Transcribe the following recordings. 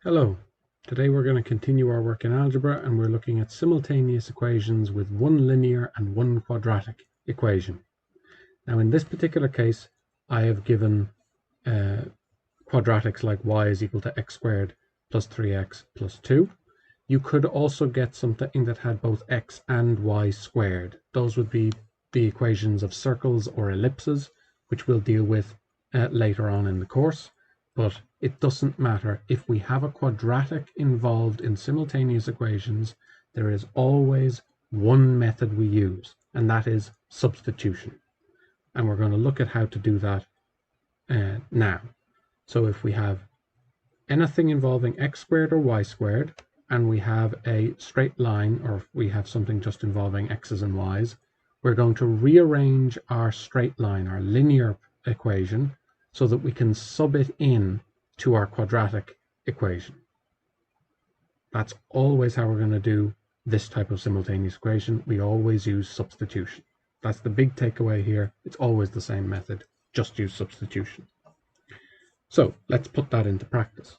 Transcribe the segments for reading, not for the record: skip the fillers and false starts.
Hello, today we're going to continue our work in algebra and we're looking at simultaneous equations with one linear and one quadratic equation. Now in this particular case I have given quadratics like y is equal to x squared plus 3x plus 2. You could also get something that had both x and y squared. Those would be the equations of circles or ellipses, which we'll deal with later on in the course. But it doesn't matter. If we have a quadratic involved in simultaneous equations, there is always one method we use, and that is substitution. And we're going to look at how to do that now. So if we have anything involving x squared or y squared, and we have a straight line, or if we have something just involving x's and y's, we're going to rearrange our straight line, our linear equation, so that we can sub it in to our quadratic equation. That's always how we're going to do this type of simultaneous equation. We always use substitution. That's the big takeaway here. It's always the same method, just use substitution. So let's put that into practice.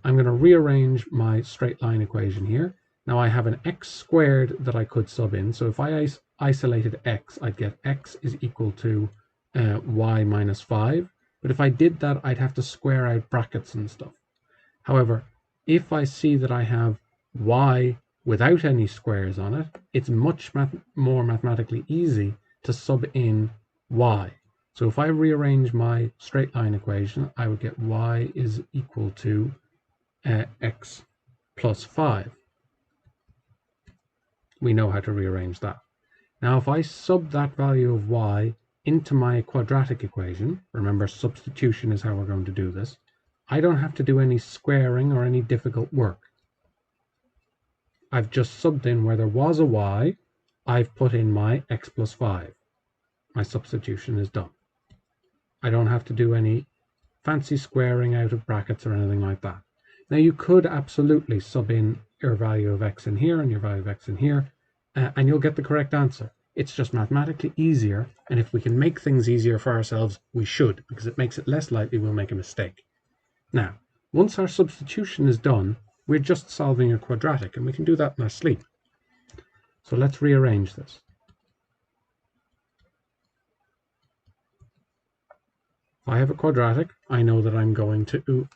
I'm going to rearrange my straight line equation here. Now I have an x squared that I could sub in. So if I isolated x, I'd get x is equal to y minus 5. But if I did that, I'd have to square out brackets and stuff. However, if I see that I have y without any squares on it, it's much more mathematically easy to sub in y. So if I rearrange my straight line equation, I would get y is equal to x plus 5. We know how to rearrange that. Now if I sub that value of y into my quadratic equation, remember substitution is how we're going to do this, I don't have to do any squaring or any difficult work. I've just subbed in where there was a y, I've put in my x plus 5. My substitution is done. I don't have to do any fancy squaring out of brackets or anything like that. Now you could absolutely sub in your value of x in here and your value of x in here, and you'll get the correct answer. It's just mathematically easier, and if we can make things easier for ourselves, we should, because it makes it less likely we'll make a mistake. Now, once our substitution is done, we're just solving a quadratic, and we can do that in our sleep. So let's rearrange this. If I have a quadratic, I know that I'm going to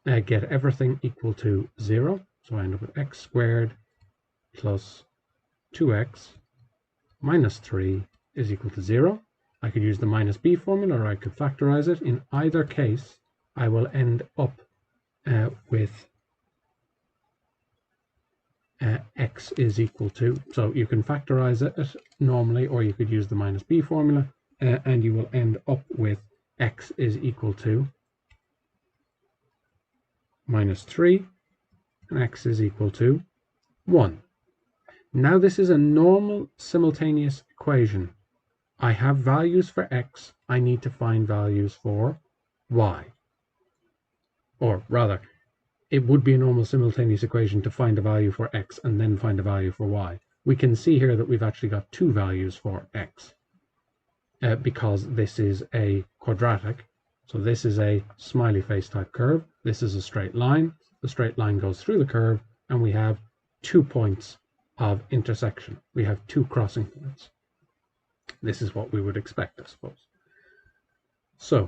get everything equal to 0. So I end up with x squared plus 2x minus 3 is equal to 0. I could use the minus b formula, or I could factorize it. In either case, I will end up with x is equal to, so you can factorize it normally, or you could use the minus b formula, and you will end up with x is equal to minus 3, and x is equal to 1. Now this is a normal simultaneous equation. I have values for x, I need to find values for y. Or rather, it would be a normal simultaneous equation to find a value for x and then find a value for y. We can see here that we've actually got two values for x because this is a quadratic. So this is a smiley face type curve. This is a straight line. The straight line goes through the curve, and we have 2 points of intersection. We have 2 crossing points. This is what we would expect, I suppose. So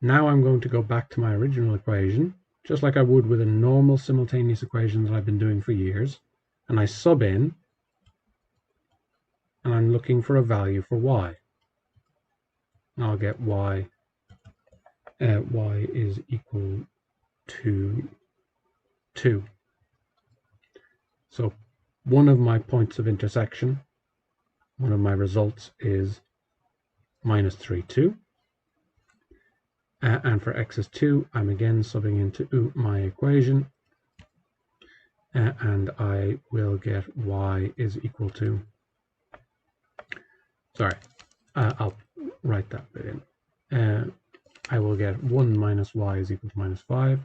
now I'm going to go back to my original equation, just like I would with a normal simultaneous equation that I've been doing for years, and I sub in, and I'm looking for a value for y. And I'll get y is equal to 2. So one of my points of intersection, one of my results is minus 3, 2. And for x is 2, I'm again subbing into my equation, and I will get y is equal to, I'll write that bit in. I will get 1 minus y is equal to minus 5.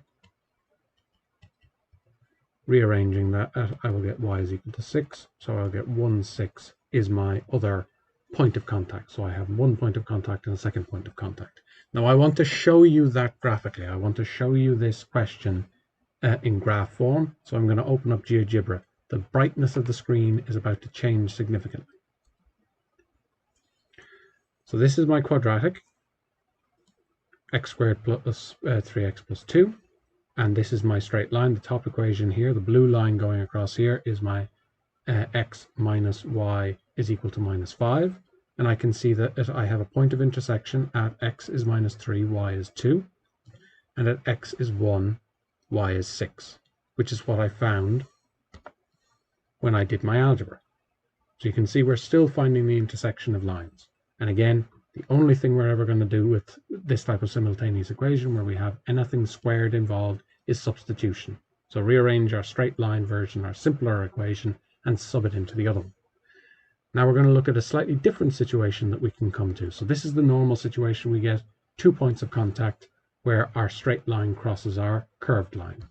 Rearranging that, I will get y is equal to 6. So I'll get 1, 6 is my other point of contact. So I have one point of contact and a second point of contact. Now I want to show you that graphically. I want to show you this question in graph form. So I'm going to open up GeoGebra. The brightness of the screen is about to change significantly. So this is my quadratic, x squared plus 3x plus 2. And this is my straight line, the top equation here. The blue line going across here is my x minus y is equal to minus 5. And I can see that I have a point of intersection at x is minus 3, y is 2. And at x is 1, y is 6, which is what I found when I did my algebra. So you can see we're still finding the intersection of lines. And again, the only thing we're ever going to do with this type of simultaneous equation where we have anything squared involved is substitution. So rearrange our straight line version, our simpler equation, and sub it into the other one. Now we're going to look at a slightly different situation that we can come to. So this is the normal situation. We get 2 points of contact where our straight line crosses our curved line.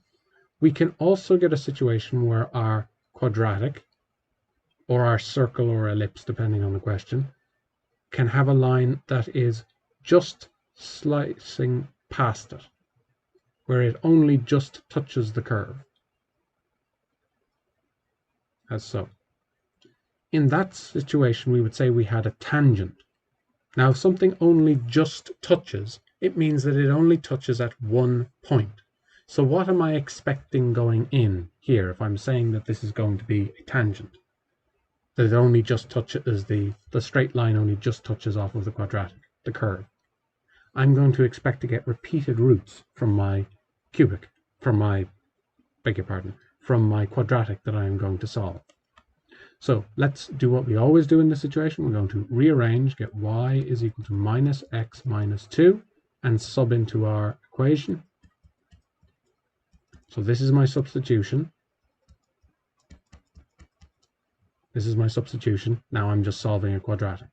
We can also get a situation where our quadratic, or our circle or ellipse, depending on the question, can have a line that is just slicing past it, where it only just touches the curve, as so. In that situation, we would say we had a tangent. Now, if something only just touches, it means that it only touches at one point. So what am I expecting going in here if I'm saying that this is going to be a tangent? That it only just touches, the straight line only just touches off of the quadratic, the curve. I'm going to expect to get repeated roots from my cubic, from my quadratic that I am going to solve. So let's do what we always do in this situation. We're going to rearrange, get y is equal to minus x minus 2, and sub into our equation. So this is my substitution. This is my substitution. Now I'm just solving a quadratic.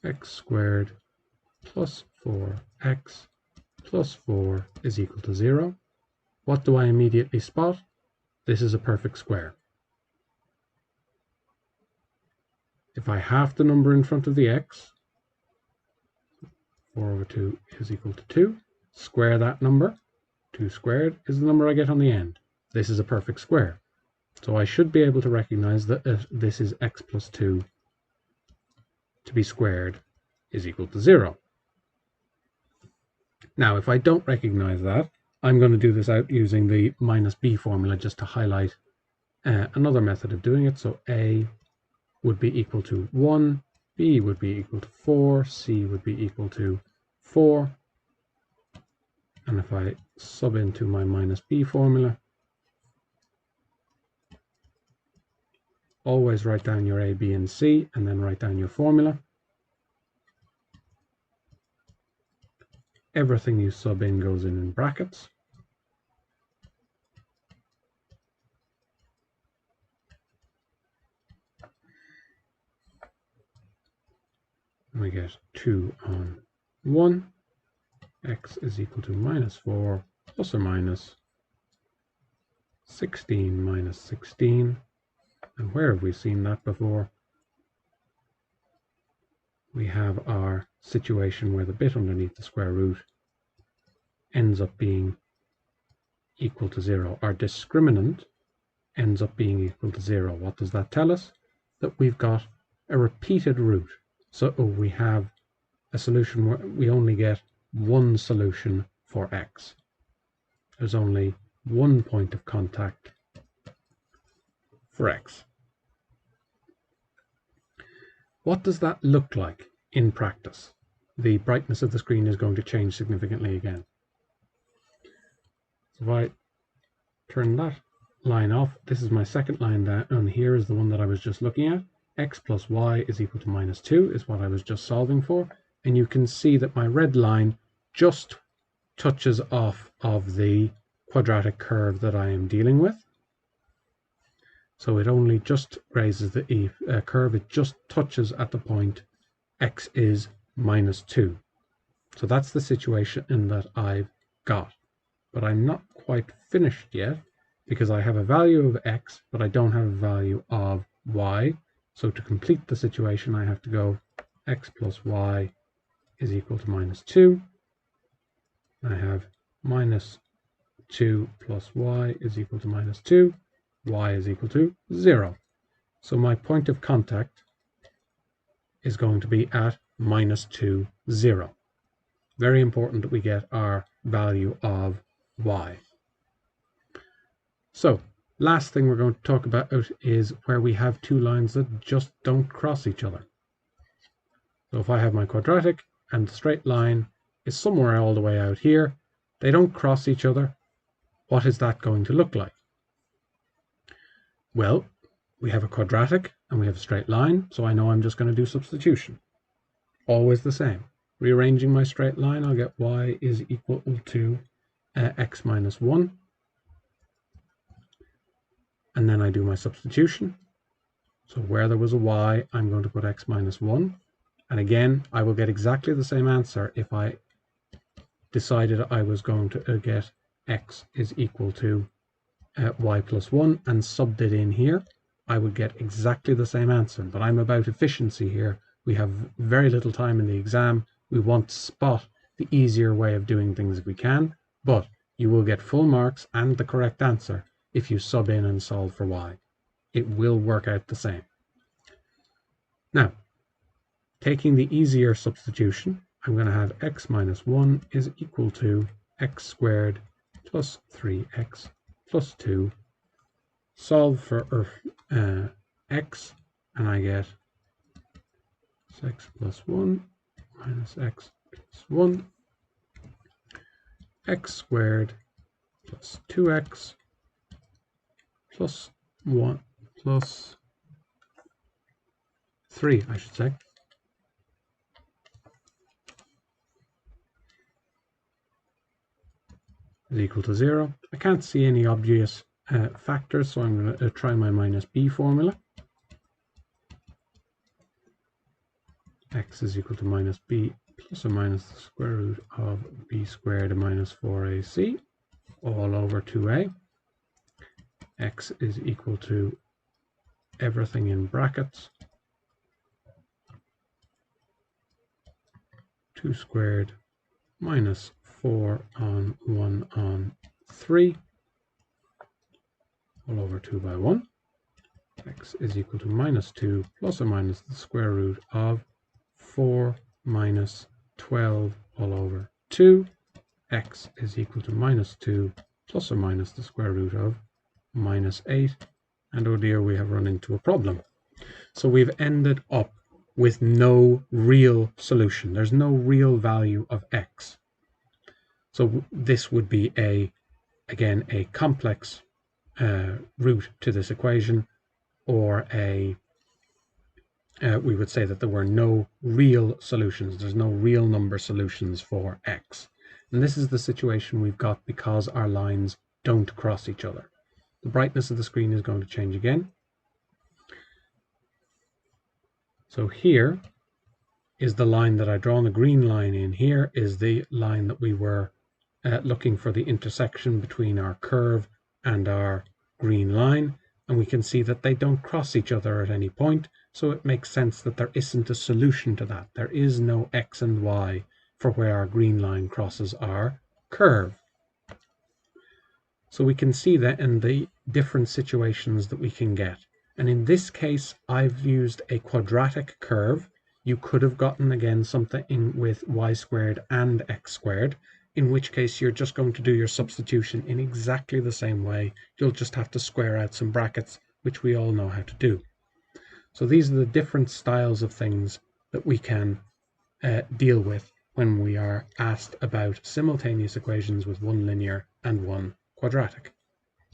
X squared plus 4x plus 4 is equal to 0. What do I immediately spot? This is a perfect square. If I halve the number in front of the x, 4 over 2 is equal to 2. Square that number. 2 squared is the number I get on the end. This is a perfect square. So I should be able to recognize that this is x plus 2 to be squared is equal to 0. Now, if I don't recognize that, I'm going to do this out using the minus b formula just to highlight another method of doing it. So a would be equal to 1, b would be equal to 4, c would be equal to 4. And if I sub into my minus b formula, always write down your a, b, and c, and then write down your formula. Everything you sub in goes in brackets. And we get 2 on 1. X is equal to minus 4 plus or minus 16 minus 16. And where have we seen that before? We have our situation where the bit underneath the square root ends up being equal to 0. Our discriminant ends up being equal to 0. What does that tell us? That we've got a repeated root. So we have a solution where we only get one solution for x. There's only one point of contact for x. What does that look like in practice? The brightness of the screen is going to change significantly again. So if I turn that line off, this is my second line down, and here is the one that I was just looking at. X plus y is equal to minus 2 is what I was just solving for. And you can see that my red line just touches off of the quadratic curve that I am dealing with. So it only just grazes the curve. It just touches at the point x is minus 2. So that's the situation in that I've got. But I'm not quite finished yet because I have a value of x, but I don't have a value of y. So to complete the situation, I have to go x plus y is equal to minus 2. I have minus 2 plus y is equal to minus 2. Y is equal to 0. So my point of contact is going to be at minus 2, 0. Very important that we get our value of y. So last thing we're going to talk about is where we have two lines that just don't cross each other. So if I have my quadratic and the straight line is somewhere all the way out here, they don't cross each other, what is that going to look like? Well, we have a quadratic and we have a straight line, so I know I'm just going to do substitution. Always the same. Rearranging my straight line, I'll get y is equal to x minus 1. And then I do my substitution. So where there was a y, I'm going to put x minus 1. And again, I will get exactly the same answer if I decided I was going to get x is equal to y plus 1 and subbed it in here. I would get exactly the same answer. But I'm about efficiency here. We have very little time in the exam. We want to spot the easier way of doing things if we can. But you will get full marks and the correct answer if you sub in and solve for y. It will work out the same. Now, taking the easier substitution, I'm going to have x minus 1 is equal to x squared plus 3x plus 2. Solve for x, and I get x plus 1 minus x plus 1. X squared plus 2x plus 1 plus 3, I should say. Is equal to 0. I can't see any obvious factors, so I'm going to try my minus b formula. X is equal to minus b plus or minus the square root of b squared minus 4ac all over 2a. X is equal to everything in brackets. 2 squared minus 4 on 1 on 3 all over 2 by 1. X is equal to minus 2 plus or minus the square root of 4 minus 12 all over 2. X is equal to minus 2 plus or minus the square root of minus 8. And oh dear, we have run into a problem. So we've ended up with no real solution. There's no real value of x. So this would be again, a complex root to this equation, or we would say that there were no real solutions. There's no real number solutions for x. And this is the situation we've got because our lines don't cross each other. The brightness of the screen is going to change again. So here is the line that I drawn. The green line in here is the line that we were looking for the intersection between our curve and our green line. And we can see that they don't cross each other at any point. So it makes sense that there isn't a solution to that. There is no x and y for where our green line crosses our curve. So we can see that in the different situations that we can get. And in this case, I've used a quadratic curve. You could have gotten, again, something with y squared and x squared, in which case you're just going to do your substitution in exactly the same way. You'll just have to square out some brackets, which we all know how to do. So these are the different styles of things that we can deal with when we are asked about simultaneous equations with one linear and one quadratic.